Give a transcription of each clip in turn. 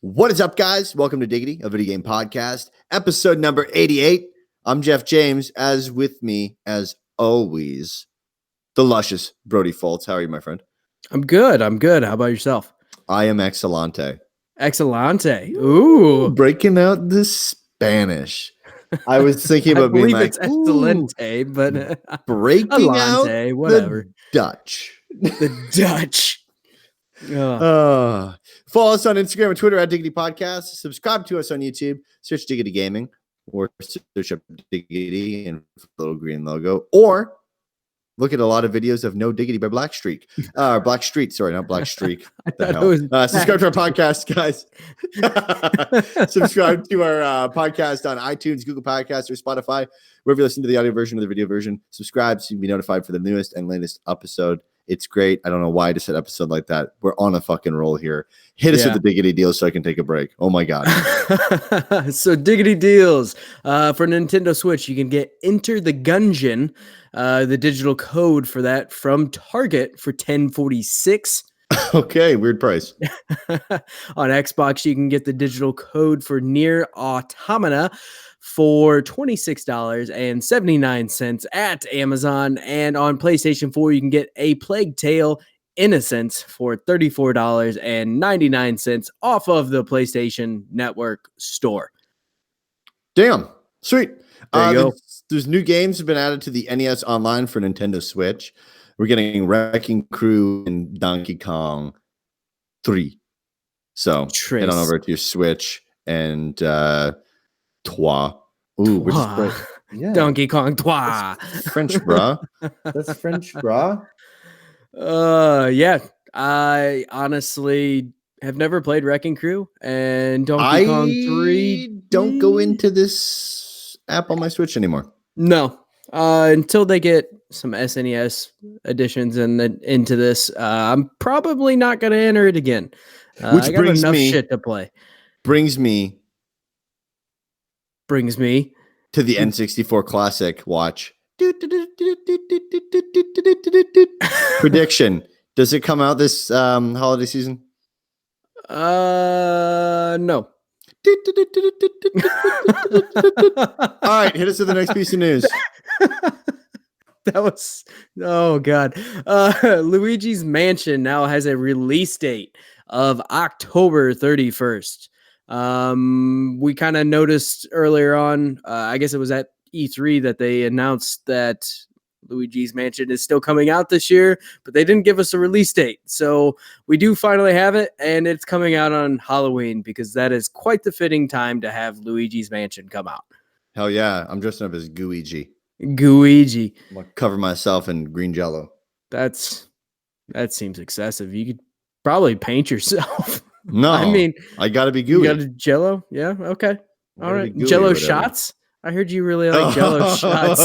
What is up, guys? Welcome to Diggity, a video game podcast, episode number 88. I'm Jeff James, as with me, as always, the luscious Brody Foltz. How are you, my friend? I'm good. How about yourself? I am excelente. Excelente. Ooh. Breaking out the Spanish. I was thinking about being like, it's excelente, but breaking out whatever. the Dutch. The Dutch. Follow us on Instagram and Twitter at Diggity Podcast. Subscribe to us on YouTube. Search Diggity Gaming or search up Diggity and the little green logo. Or look at a lot of videos of No Diggity by Black Streak. Black Street, sorry, not Black Streak. Subscribe to our podcast, guys. Subscribe to our podcast on iTunes, Google Podcasts, or Spotify. Wherever you listen to the audio version or the video version, subscribe so you can be notified for the newest and latest episode. It's great. I don't know why I just said episode like that. We're on a fucking roll here. Hit us with the Diggity deals so I can take a break. Oh my God. So Diggity deals for Nintendo Switch. You can get Enter the Gungeon, the digital code for that from Target for $10.46. Okay, weird price. On Xbox, you can get the digital code for Nier Automata for $26.79 at Amazon. And on PlayStation 4, you can get A Plague Tale Innocence for $34.99 off of the PlayStation Network store. Damn. Sweet. There you go. There's new games have been added to the NES Online for Nintendo Switch. We're getting Wrecking Crew and Donkey Kong 3. So head on over to your Switch and Trois. Ooh, which is yeah. Donkey Kong Trois. French, brah. That's French, brah. Yeah. I honestly have never played Wrecking Crew and Donkey Kong 3. Don't go into this app on my Switch anymore. No. Until they get some SNES additions and then into this, I'm probably not going to enter it again. Which I got brings enough me, shit to play. Brings me to the N64 Classic. Watch. Prediction. Does it come out this holiday season? No. All right, hit us with the next piece of news. That was, oh God. Luigi's Mansion now has a release date of October 31st. We kind of noticed earlier on, I guess it was at E3 that they announced that Luigi's Mansion is still coming out this year, but they didn't give us a release date. So we do finally have it, and it's coming out on Halloween because that is quite the fitting time to have Luigi's Mansion come out. Hell yeah. I'm dressing up as Gooigi. Gooigi. I'm gonna cover myself in green jello. That seems excessive. You could probably paint yourself. No, I mean, I gotta be gooey. You got a jello? Yeah, okay. All right. Jello shots? I heard you really like Jello shots.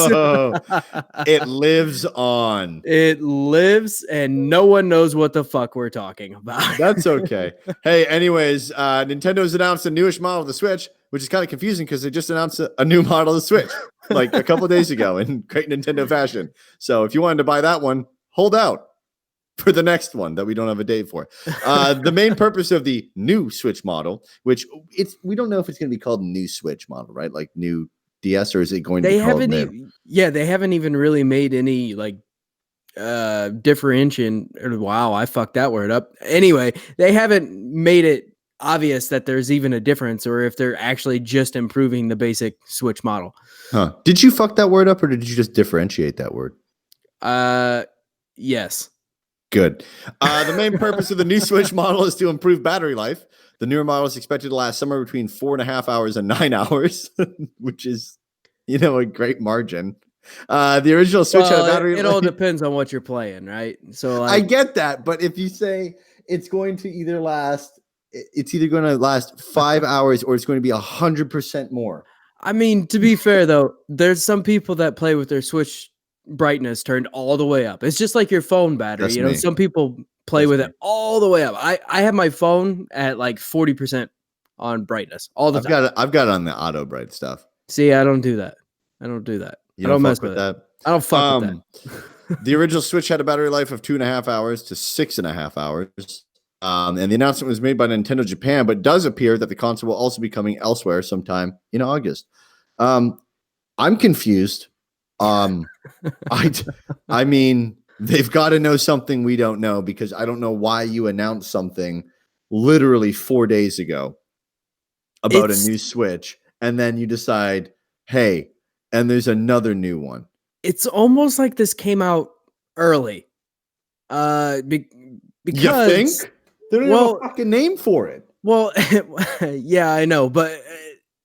It lives on. It lives, and no one knows what the fuck we're talking about. That's okay. Hey, anyways, Nintendo's announced a newish model of the Switch, which is kind of confusing because they just announced a new model of the Switch like a couple of days ago in great Nintendo fashion. So if you wanted to buy that one, hold out for the next one that we don't have a date for. The main purpose of the new Switch model, which we don't know if it's going to be called new Switch model, right? Like new DS, or is it going to be called new? They haven't even really made any like differentiation. Wow, I fucked that word up. Anyway, they haven't made it obvious that there's even a difference or if they're actually just improving the basic Switch model. Huh. Did you fuck that word up or did you just differentiate that word? Yes. Good. The main purpose of the new Switch model is to improve battery life. The newer model is expected to last somewhere between 4.5 hours and 9 hours, which is, a great margin. The original Switch had a battery. It all depends on what you're playing, right? So I get that, but if you say it's going to either last 5 hours or it's going to be 100% more. I mean, to be fair though, there's some people that play with their Switch brightness turned all the way up. It's just like your phone battery. That's me. Some people play with it all the way up. I have my phone at like 40% on brightness all the time. I've got it on the auto bright stuff. See, I don't do that. I don't mess with that. I don't fuck with that. The original Switch had a battery life of 2.5 hours to 6.5 hours. And the announcement was made by Nintendo Japan, but it does appear that the console will also be coming elsewhere sometime in August. I'm confused. I mean, they've got to know something we don't know, because I don't know why you announced something literally 4 days ago about a new Switch, and then you decide, hey, and there's another new one. It's almost like this came out early. Because you think? They don't have a fucking name for it. Well, yeah, I know, but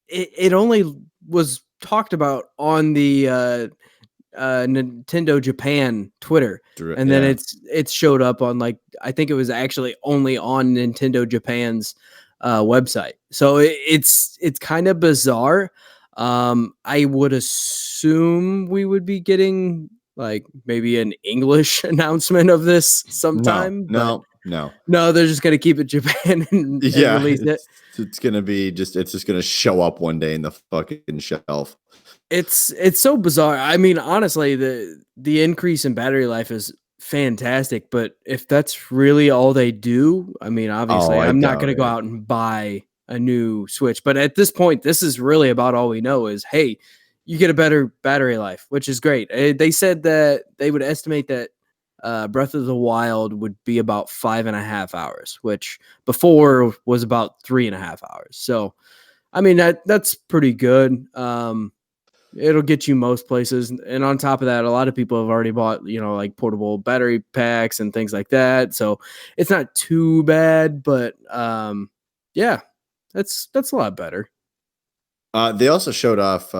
it only was talked about on the Nintendo Japan Twitter, and then it's showed up on, like, I think it was actually only on Nintendo Japan's website. So it's kind of bizarre. I would assume we would be getting like maybe an English announcement of this sometime. No, they're just gonna keep it Japan and release it. It's gonna be it's just gonna show up one day in the fucking shelf. It's so bizarre. I mean, honestly, the increase in battery life is fantastic, but if that's really all they do, I mean, obviously, I'm not gonna go out and buy a new Switch. But at this point, this is really about all we know is, hey, you get a better battery life, which is great. They said that they would estimate that Breath of the Wild would be about 5.5 hours, which before was about 3.5 hours. So, I mean, that's pretty good. It'll get you most places. And on top of that, a lot of people have already bought, like portable battery packs and things like that. So it's not too bad, but yeah, that's a lot better. They also showed off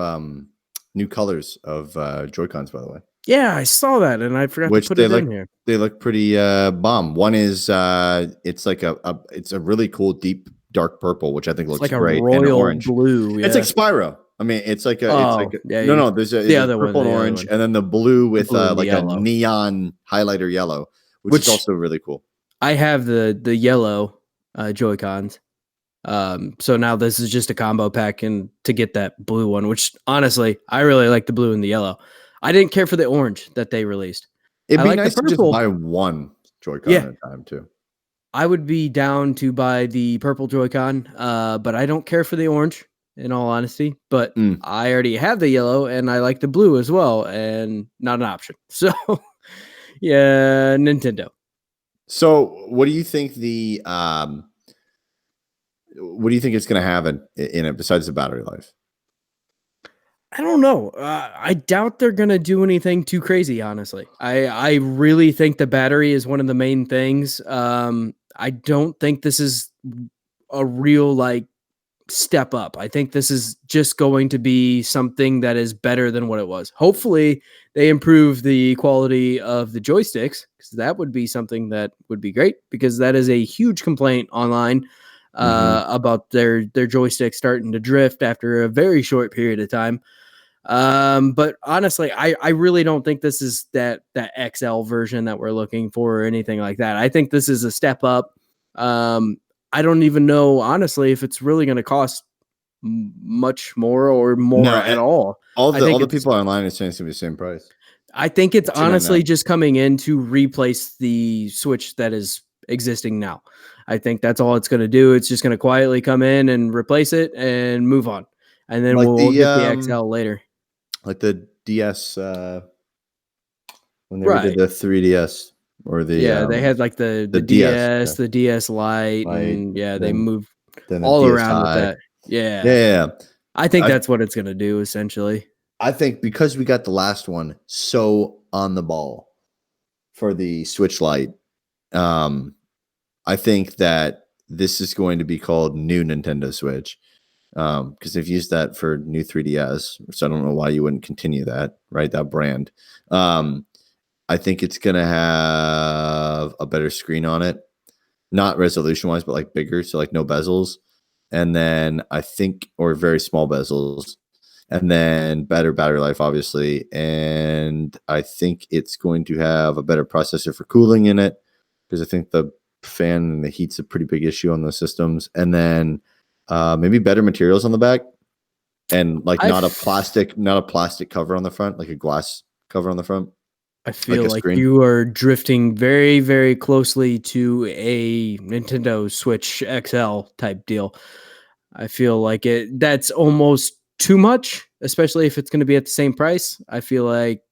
new colors of Joy-Cons, by the way. Yeah, I saw that, and I forgot to put it in here. They look pretty bomb. One is it's like it's a really cool deep dark purple, which I think looks like great, a royal and orange blue. Yeah. It's like Spyro. I mean, it's like a no. There's the other purple and orange, and then the blue with like a neon highlighter yellow, which is also really cool. I have the yellow Joy-Cons. So now this is just a combo pack, and to get that blue one, which honestly, I really like the blue and the yellow. I didn't care for the orange that they released. It'd be nice to just buy one Joy-Con at a time too. I would be down to buy the purple Joy-Con, but I don't care for the orange, in all honesty. But I already have the yellow, and I like the blue as well, and not an option. So, yeah, Nintendo. So, what do you think what do you think it's going to have in it besides the battery life? I don't know. I doubt they're going to do anything too crazy, honestly. I really think the battery is one of the main things. I don't think this is a real, like, step up. I think this is just going to be something that is better than what it was. Hopefully, they improve the quality of the joysticks, because that would be something that would be great, because that is a huge complaint online about their joystick starting to drift after a very short period of time. But honestly, I really don't think this is that XL version that we're looking for or anything like that. I think this is a step up. I don't even know, honestly, if it's really going to cost much more or more at all. All the people online are saying it's going to be the same price. I think it's honestly just coming in to replace the Switch that is existing now. I think that's all it's going to do. It's just going to quietly come in and replace it and move on. And then we'll get the XL later. Like the DS, when they did the 3DS or the they had like the DS, the DS Lite, and they moved all around with that. Yeah. I think that's what it's gonna do essentially. I think because we got the last one so on the ball for the Switch Lite, I think that this is going to be called New Nintendo Switch. Because they've used that for new 3DS, so I don't know why you wouldn't continue that, right? That brand. I think it's gonna have a better screen on it, not resolution wise, but like bigger, so like no bezels, and then I think, or very small bezels, and then better battery life, obviously, and I think it's going to have a better processor for cooling in it, because I think the fan and the heat's a pretty big issue on those systems, and then maybe better materials on the back, and like not a plastic cover on the front, like a glass cover on the front. I feel a like screen. you are drifting very, very closely to a Nintendo Switch XL type deal. I feel like that's almost too much, especially if it's going to be at the same price. I feel like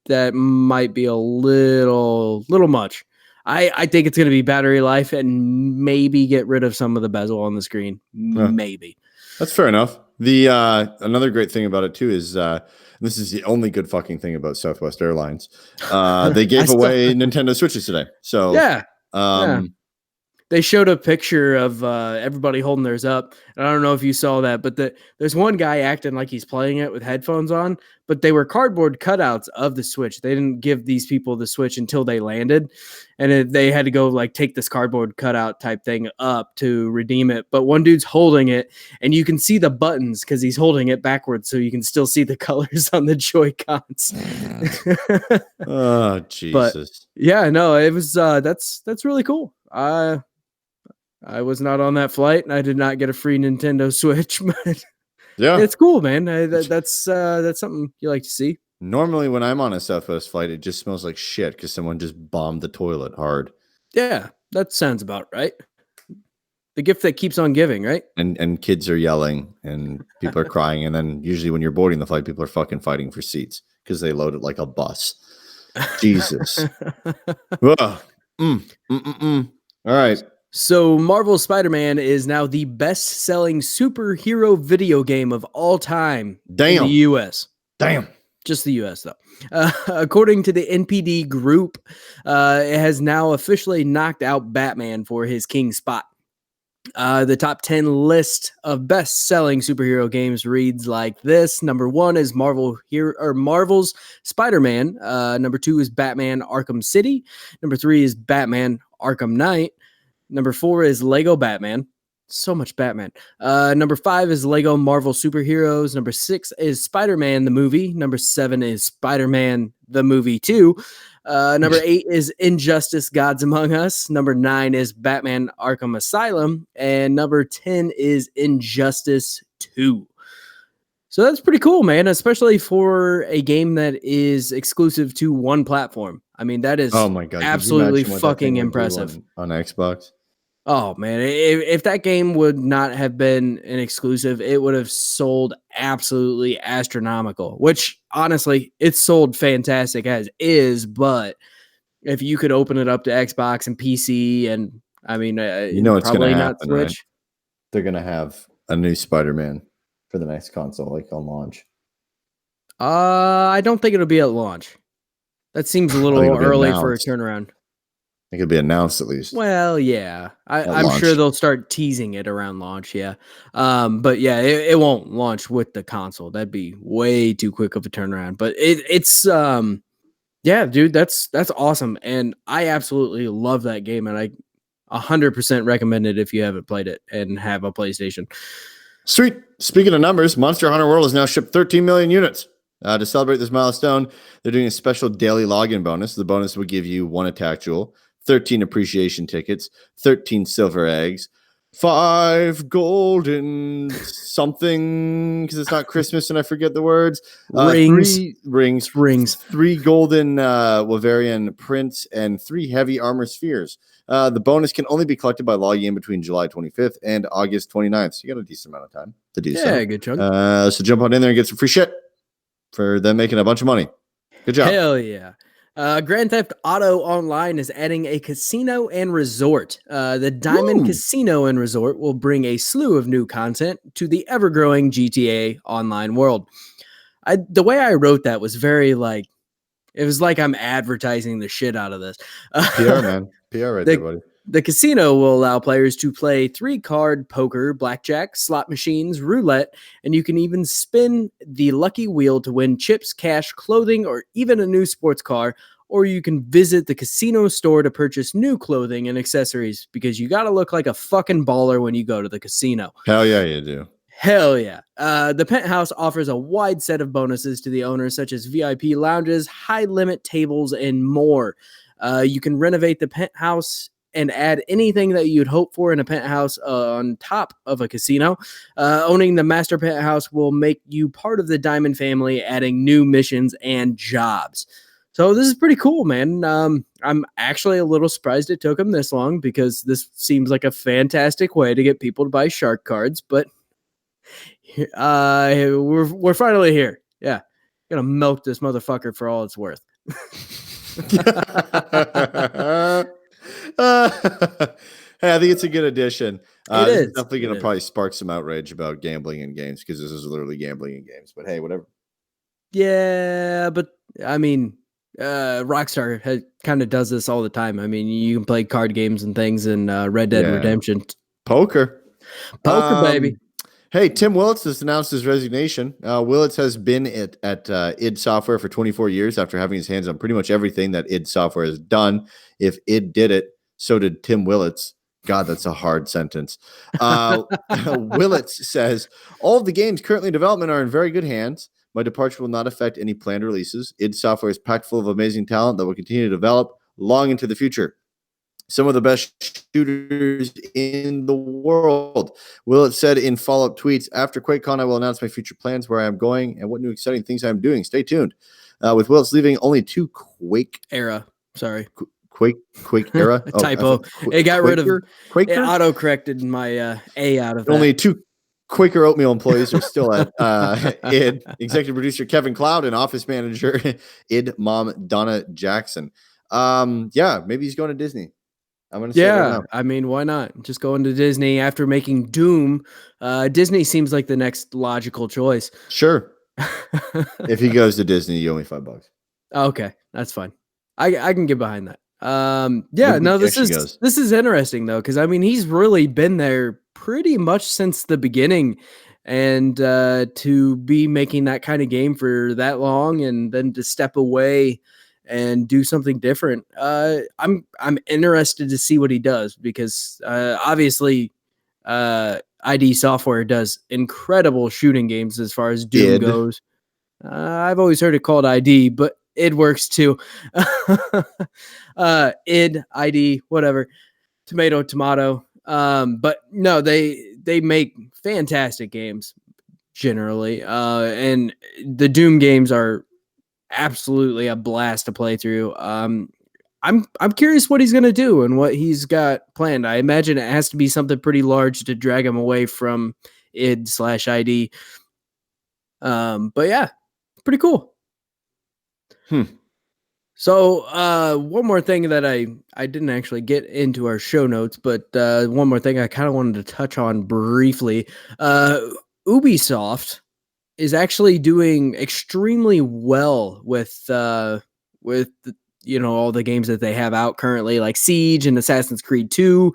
that might be a little much. I think it's going to be battery life and maybe get rid of some of the bezel on the screen. Yeah. Maybe. That's fair enough. The another great thing about it too is this is the only good fucking thing about Southwest Airlines. They gave away Nintendo Switches today. So yeah. um They showed a picture of everybody holding theirs up. And I don't know if you saw that, but there's one guy acting like he's playing it with headphones on, but they were cardboard cutouts of the Switch. They didn't give these people the Switch until they landed, and they had to go like take this cardboard cutout type thing up to redeem it. But one dude's holding it, and you can see the buttons because he's holding it backwards, so you can still see the colors on the Joy-Cons. oh But Jesus. yeah, no, it was that's really cool. I was not on that flight, and I did not get a free Nintendo Switch, but Yeah. it's cool, man. That's something you like to see. Normally when I'm on a Southwest flight, it just smells like shit because someone just bombed the toilet hard. Yeah, that sounds about right. The gift that keeps on giving, right? And kids are yelling and people are crying. And then usually when you're boarding the flight, people are fucking fighting for seats because they load it like a bus. Jesus. Ugh. All right. So Marvel Spider-Man is now the best-selling superhero video game of all time in the US. Damn. Just the US, though. According to the NPD Group, it has now officially knocked out Batman for his king spot. The top 10 list of best-selling superhero games reads like this. Number 1 is Marvel's Spider-Man. Number 2 is Batman Arkham City. Number 3 is Batman Arkham Knight. Number 4 is Lego Batman. So much Batman. Number 5 is Lego Marvel Superheroes. Number 6 is Spider-Man the movie. Number 7 is Spider-Man the movie 2. Number 8 is Injustice Gods Among Us. Number 9 is Batman Arkham Asylum. And number 10 is Injustice 2. So that's pretty cool, man, especially for a game that is exclusive to one platform. I mean, that is oh my God, absolutely fucking impressive. On Xbox. Oh, man, if that game would not have been an exclusive, it would have sold absolutely astronomical, which, honestly, it's sold fantastic as is, but if you could open it up to Xbox and PC and, I mean, you know it's probably gonna not happen, Switch. right? They're going to have a new Spider-Man for the next console, like on launch. I don't think it'll be at launch. That seems a little early for a turnaround. It could be announced at least. Well, yeah, I'm sure they'll start teasing it around launch. Yeah, but yeah, it won't launch with the console. That'd be way too quick of a turnaround. But it's yeah, dude, that's awesome, and I absolutely love that game, and I 100% recommend it if you haven't played it and have a PlayStation. Sweet. Speaking of numbers, Monster Hunter World has now shipped 13 million units. To celebrate this milestone, they're doing a special daily login bonus. The bonus will give you 1 attack jewel, 13 appreciation tickets, 13 silver eggs, 5 golden something, because it's not Christmas and I forget the words. Rings. 3 rings. 3 golden Wavarian prints, and 3 heavy armor spheres. The bonus can only be collected by logging in between July 25th and August 29th. So you got a decent amount of time to do so. Yeah, good chunk. So jump on in there and get some free shit for them making a bunch of money. Good job. Hell yeah. Grand Theft Auto Online is adding a casino and resort. The Diamond Casino and Resort will bring a slew of new content to the ever-growing GTA Online world. The way I wrote that was very like, it was like I'm advertising the shit out of this. PR, man. PR right there, buddy. The casino will allow players to play 3-card poker, blackjack, slot machines, roulette, and you can even spin the lucky wheel to win chips, cash, clothing, or even a new sports car. Or you can visit the casino store to purchase new clothing and accessories, because you got to look like a fucking baller when you go to the casino. Hell yeah, you do. Hell yeah. The Penthouse offers a wide set of bonuses to the owners, such as VIP lounges, high-limit tables, and more. You can renovate the Penthouse and add anything that you'd hope for in a penthouse on top of a casino. Owning the Master Penthouse will make you part of the Diamond family, adding new missions and jobs. So this is pretty cool, man. I'm actually a little surprised it took him this long because this seems like a fantastic way to get people to buy shark cards. But we're finally here. Yeah, gonna milk this motherfucker for all it's worth. Hey, I think it's a good addition. It This is is. definitely going It to is. probably spark some outrage about gambling in games because this is literally gambling in games. But hey, whatever. Yeah, but I mean, Rockstar kind of does this all the time. I mean, you can play card games and things in Red Dead Yeah. Redemption. Poker. Poker, baby. Hey, Tim Willits has announced his resignation. Willits has been at id Software for 24 years after having his hands on pretty much everything that id Software has done. If id did it, so did Tim Willits. God, that's a hard sentence. Willits says, all of the games currently in development are in very good hands. My departure will not affect any planned releases. id Software is packed full of amazing talent that will continue to develop long into the future. Some of the best shooters in the world. Willits said in follow-up tweets, after QuakeCon, I will announce my future plans, where I am going, and what new exciting things I'm doing. Stay tuned. With Willits leaving, only 2 Quake era. Sorry. Quake era. Typo. It got rid of Quaker. It auto-corrected my A out of that. Only 2 Quaker Oatmeal employees are still at id. Executive producer Kevin Cloud and office manager id mom Donna Jackson. Yeah, maybe he's going to Disney. I'm gonna say it right now. I mean, why not? Just go into Disney after making Doom. Disney seems like the next logical choice. Sure. If he goes to Disney, you owe me $5. Okay, that's fine. I can get behind that. Yeah, no, this is interesting though, because I mean he's really been there pretty much since the beginning, and to be making that kind of game for that long, and then to step away and do something different. I'm interested to see what he does because obviously ID Software does incredible shooting games as far as Doom goes. I've always heard it called ID, but it works too. id, ID, whatever. Tomato. But no, they make fantastic games generally. And the Doom games are absolutely a blast to play through. I'm curious what he's gonna do and what he's got planned. I imagine it has to be something pretty large to drag him away from id/ID. But yeah, pretty cool. So one more thing that I didn't actually get into our show notes, but one more thing I kind of wanted to touch on briefly. Ubisoft is actually doing extremely well with all the games that they have out currently, like Siege and Assassin's Creed 2,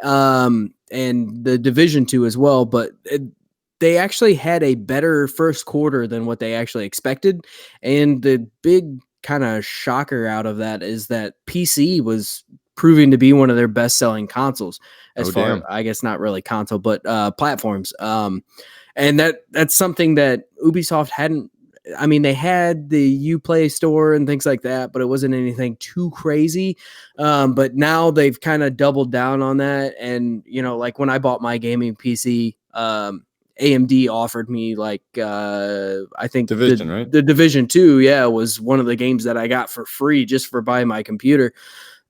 and the Division 2 as well. But they actually had a better first quarter than what they actually expected, and the big kind of shocker out of that is that PC was proving to be one of their best-selling consoles, I guess not really console, but platforms. And that's something that Ubisoft hadn't. I mean, they had the Uplay store and things like that, but it wasn't anything too crazy. But now they've kind of doubled down on that. And, like when I bought my gaming PC, AMD offered me I think Division, right? The Division 2, was one of the games that I got for free just for buying my computer.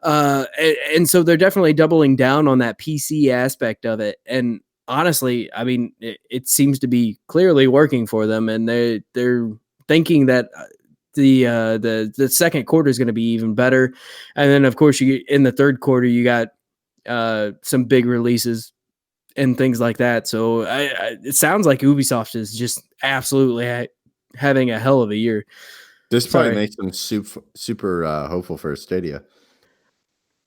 And so they're definitely doubling down on that PC aspect of it. And honestly, I mean, it seems to be clearly working for them, and they're thinking that the second quarter is going to be even better. And then of course in the third quarter you got some big releases and things like that. So it sounds like Ubisoft is just absolutely having a hell of a year. This probably makes them super hopeful for Stadia.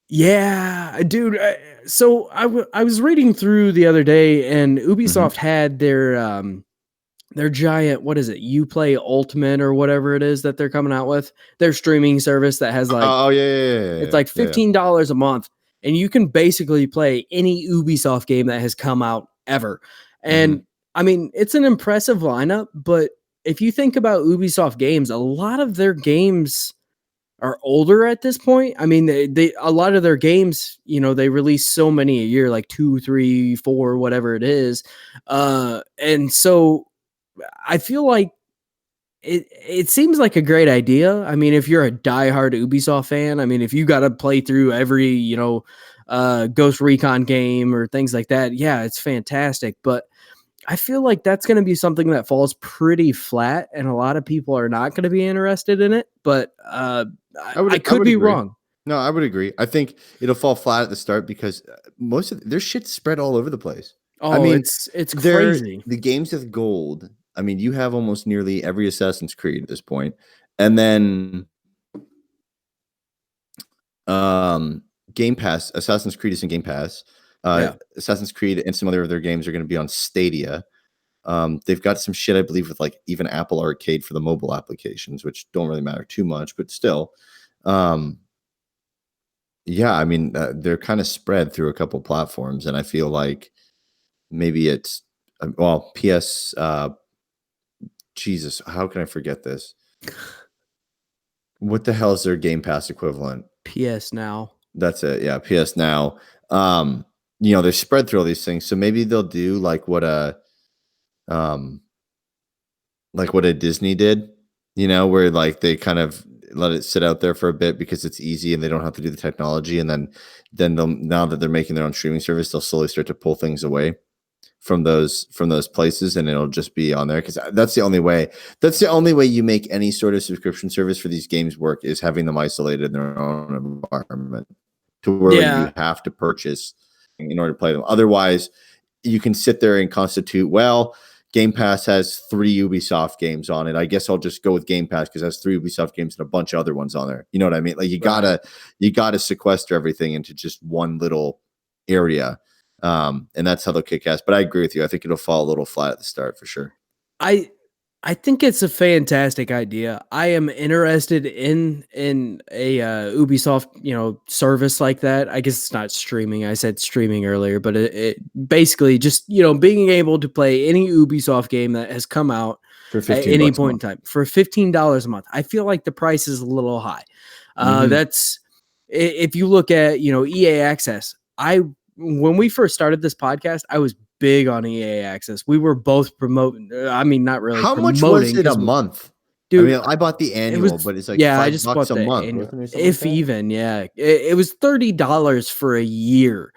Yeah, dude. So I was reading through the other day, and Ubisoft had their giant, what is it, Uplay Ultimate or whatever it is that they're coming out with, their streaming service that has it's like $15 a month, and you can basically play any Ubisoft game that has come out ever. And I mean, it's an impressive lineup, but if you think about Ubisoft games, a lot of their games are older at this point. I mean, they a lot of their games, they release so many a year, like 2, 3, 4, whatever it is. And so I feel like it seems like a great idea. I mean, if you're a diehard Ubisoft fan, I mean, if you got to play through every, Ghost Recon game or things like that, yeah, it's fantastic. But I feel like that's going to be something that falls pretty flat, and a lot of people are not going to be interested in it. But I could be agree. wrong. No, I would agree. I think it'll fall flat at the start because most of their shit's spread all over the place. I Oh, mean, it's crazy. the games with gold. I mean, you have almost nearly every Assassin's Creed at this point, and then Game Pass. Assassin's Creed is in Game Pass. Assassin's Creed and some other of their games are going to be on Stadia. They've got some shit, I believe, with like even Apple Arcade for the mobile applications, which don't really matter too much, but still. Yeah, I mean, they're kind of spread through a couple platforms, and I feel like maybe it's PS. Jesus, how can I forget this? What the hell is their Game Pass equivalent? PS Now. That's it. Yeah, PS Now. They're spread through all these things, so maybe they'll do like what a Disney did, where like they kind of let it sit out there for a bit because it's easy and they don't have to do the technology, and then they'll, now that they're making their own streaming service, they'll slowly start to pull things away from those places, and it'll just be on there because that's the only way you make any sort of subscription service for these games work, is having them isolated in their own environment to where you have to purchase in order to play them. Otherwise, you can sit there and constitute, Game Pass has 3 Ubisoft games on it. I guess I'll just go with Game Pass because it has 3 Ubisoft games and a bunch of other ones on there. You know what I mean? Like you gotta sequester everything into just one little area. And that's how they'll kick ass. But I agree with you. I think it'll fall a little flat at the start for sure. I think it's a fantastic idea. I am interested in a Ubisoft, service like that. I guess it's not streaming. I said streaming earlier, but it basically just, being able to play any Ubisoft game that has come out for at any point in time for $15 a month. I feel like the price is a little high. That's if you look at, EA Access. When we first started this podcast, I was big on EA Access. We were both promoting. I mean, not really. How much was it a month? Dude, I mean, I bought the annual, but it's like I just bought a month. Annual, if even, yeah. It was $30 for a year.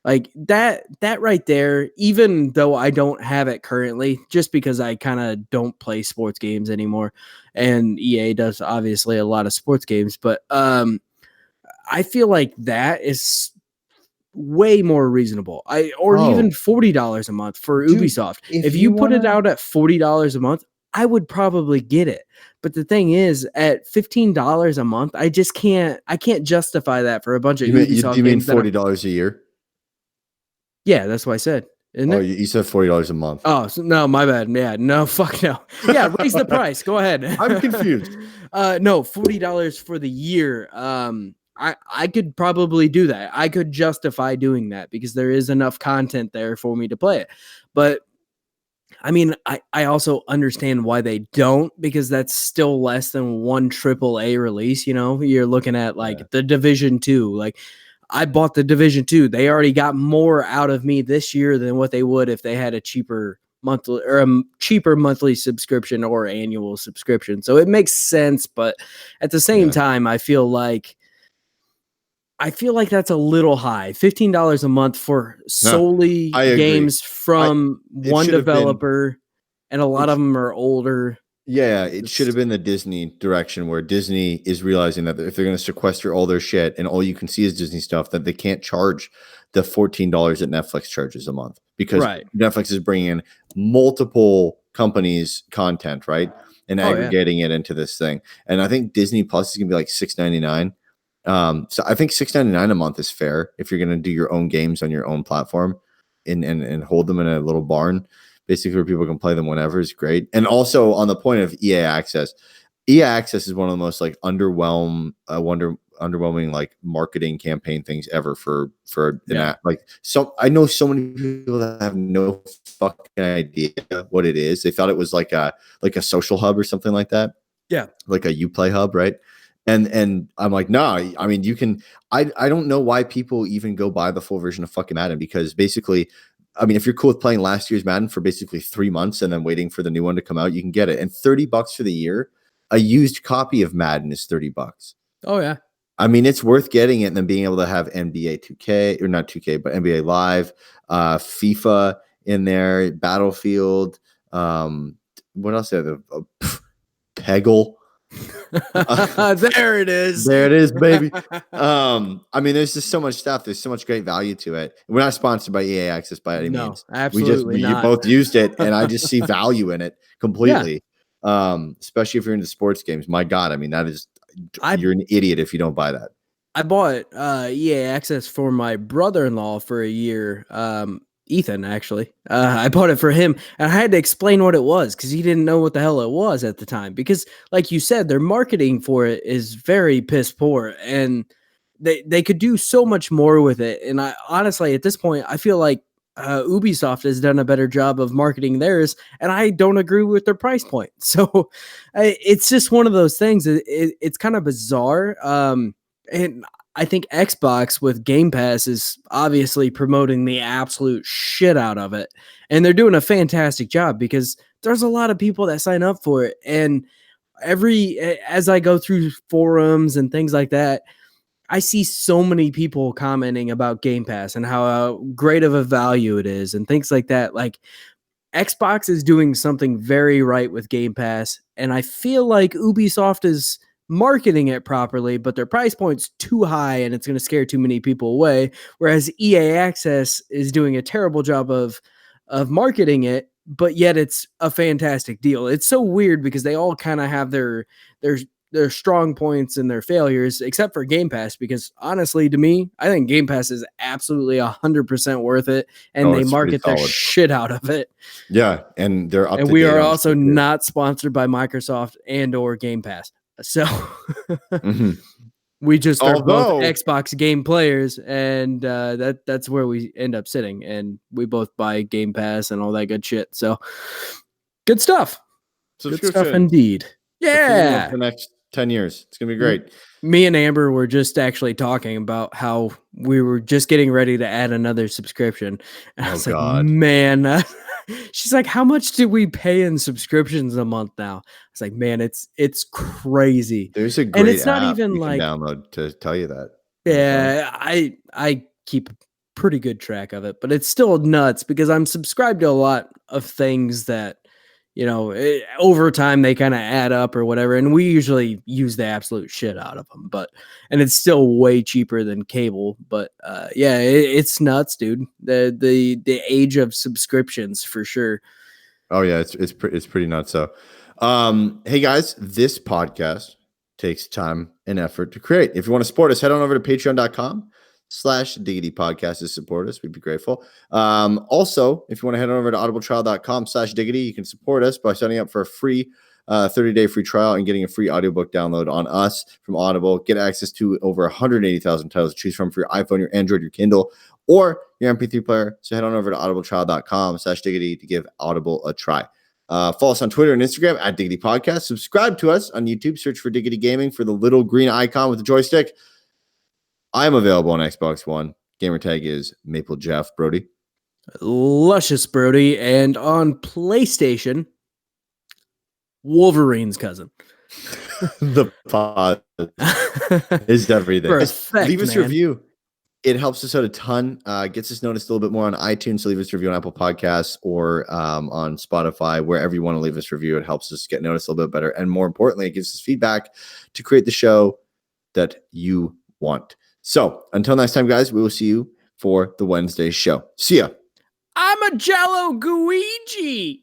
Like that right there, even though I don't have it currently, just because I kind of don't play sports games anymore, and EA does obviously a lot of sports games, but I feel like that is way more reasonable. Even $40 a month for Ubisoft. If you put it out at $40 a month, I would probably get it. But the thing is, at $15 a month, I can't justify that for a bunch of Ubisoft games. You mean $40 a year? Yeah, that's what I said. Isn't it? You said $40 a month. Oh, no, my bad. Yeah, no, fuck no. Yeah, raise the price. Go ahead. I'm confused. No, $40 for the year. I could probably do that. I could justify doing that because there is enough content there for me to play it. But I mean, I also understand why they don't, because that's still less than one AAA release. You're looking at like the Division 2. Like I bought the Division 2. They already got more out of me this year than what they would if they had a cheaper monthly subscription or annual subscription. So it makes sense. But at the same time, I feel like that's a little high. $15 a month for solely games from one developer, and a lot of them are older. Yeah, it should have been the Disney direction, where Disney is realizing that if they're going to sequester all their shit and all you can see is Disney stuff, that they can't charge the $14 that Netflix charges a month, because Netflix is bringing in multiple companies' content, right, and aggregating it into this thing. And I think Disney Plus is going to be like $6.99. So I think $6.99 a month is fair if you're going to do your own games on your own platform and hold them in a little barn, basically, where people can play them whenever, is great. And also on the point of EA Access is one of the most like underwhelming like marketing campaign things ever for an app. Like, so I know so many people that have no fucking idea what it is. They thought it was like a social hub or something like that. Yeah, like a Uplay hub, right? And I'm like, no, I mean, you can. I don't know why people even go buy the full version of fucking Madden, because basically I mean, if you're cool with playing last year's Madden for basically 3 months and then waiting for the new one to come out, you can get it. And $30 for the year, a used copy of Madden is $30. Oh yeah. I mean, it's worth getting it and then being able to have NBA 2K, or not 2K, but NBA Live, FIFA in there, Battlefield. What else? Peggle. There it is. There it is, baby. I mean, there's just so much stuff. There's so much great value to it. We're not sponsored by EA Access by any means. Absolutely We not. both used it, and I just see value in it completely. Especially if you're into sports games. My God, I mean, you're an idiot if you don't buy that. I bought EA Access for my brother-in-law for a year. Ethan, actually. I bought it for him, and I had to explain what it was because he didn't know what the hell it was at the time. Because, like you said, their marketing for it is very piss poor, and they could do so much more with it. And I honestly, at this point, I feel like Ubisoft has done a better job of marketing theirs, and I don't agree with their price point. So it's just one of those things. It's kind of bizarre. And I think Xbox with Game Pass is obviously promoting the absolute shit out of it. And they're doing a fantastic job because there's a lot of people that sign up for it. And as I go through forums and things like that, I see so many people commenting about Game Pass and how great of a value it is and things like that. Like, Xbox is doing something very right with Game Pass. And I feel like Ubisoft is marketing it properly, but their price point's too high and it's going to scare too many people away. Whereas EA Access is doing a terrible job of marketing it, but yet it's a fantastic deal. It's so weird because they all kind of have their strong points and their failures, except for Game Pass, because honestly, to me, I think Game Pass is absolutely 100% worth it, and they market their shit out of it. Yeah, and they're up. And we are also not sponsored by Microsoft and or Game Pass. So we just are both Xbox game players, and that's where we end up sitting. And we both buy Game Pass and all that good shit. So good stuff. Good stuff indeed. Yeah. For the next 10 years. It's going to be great. Me and Amber were just actually talking about how we were just getting ready to add another subscription. And I was like, man, she's like, how much do we pay in subscriptions a month now? I was like, man, it's crazy. There's a great and it's app not even you like can download to tell you that. Yeah, I keep pretty good track of it, but it's still nuts because I'm subscribed to a lot of things that, over time they kind of add up or whatever. And we usually use the absolute shit out of them, and it's still way cheaper than cable. But yeah, it's nuts, dude. The age of subscriptions for sure. Oh yeah, it's pretty nuts. So, hey guys, this podcast takes time and effort to create. If you want to support us, head on over to patreon.com/Diggity podcast to support us. We'd be grateful. Also, if you want to head on over to audibletrial.com/Diggity, you can support us by signing up for a free 30-day free trial and getting a free audiobook download on us from Audible. Get access to over 180,000 titles to choose from for your iPhone, your Android, your Kindle, or your MP3 player. So head on over to audibletrial.com/Diggity to give Audible a try. Follow us on Twitter and Instagram at Diggity Podcast. Subscribe to us on YouTube. Search for Diggity Gaming for the little green icon with the joystick. I am available on Xbox One. Gamertag is Maple Jeff Brody. Luscious Brody. And on PlayStation, Wolverine's cousin. The pod is everything. Leave us a review. It helps us out a ton. Gets us noticed a little bit more on iTunes. So leave us a review on Apple Podcasts or on Spotify, wherever you want to leave us a review. It helps us get noticed a little bit better. And more importantly, it gives us feedback to create the show that you want. So until next time, guys, we will see you for the Wednesday show. See ya. I'm a Jello Guiji.